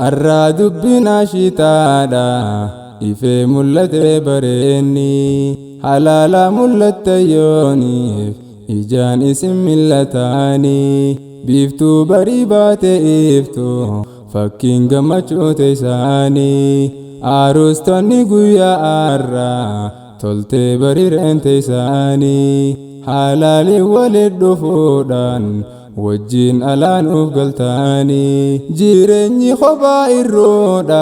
Arraa dubbina shitaadha ifee mul'ate bareenni halaala mul'atta yooniif ijaan isin mil'ataanii biiftuu barii baate iftuu fakkiin gammachuute isaanii aarustonni guyyaa arraa toltee barii reente isaanii halaali waliin dhufuudhaan wajjin alaanuuf galtaanii jireenyi kophaa irroodha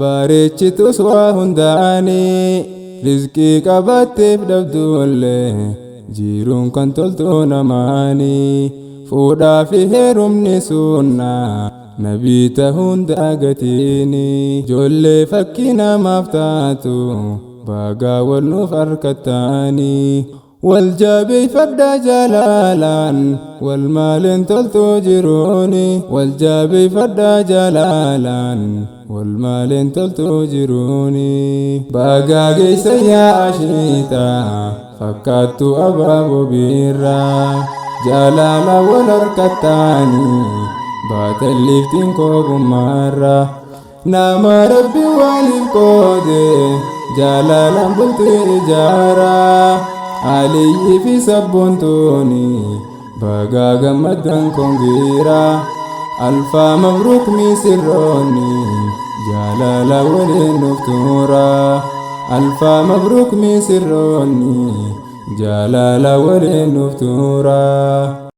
bareechitus waa hundaanii rizqii qabatteef dhabdullee jiruun kan toltu namaanii fuudhaa fi heerumni sunnaa nabii ta'uun daagatiini ijoollee fakkii namaaf taatu baagaa wal nuuf harkattaanii والجابيفدا جلالا والمال تلتو جروني والجابيفدا جلالا والمال تلتو جروني باقاقي سيا أشيتا فكات أباب بيرا جلالا والاركتاني بات الليفتين كوب مرة نام ربي والكودي جلالا بلتي إجارة علي في سبونتوني بقى جمدن كونغيرا ألفا مبروك ميسروني جلالا ولين نفتورا ألفا مبروك ميسروني جلالا ولين نفتورا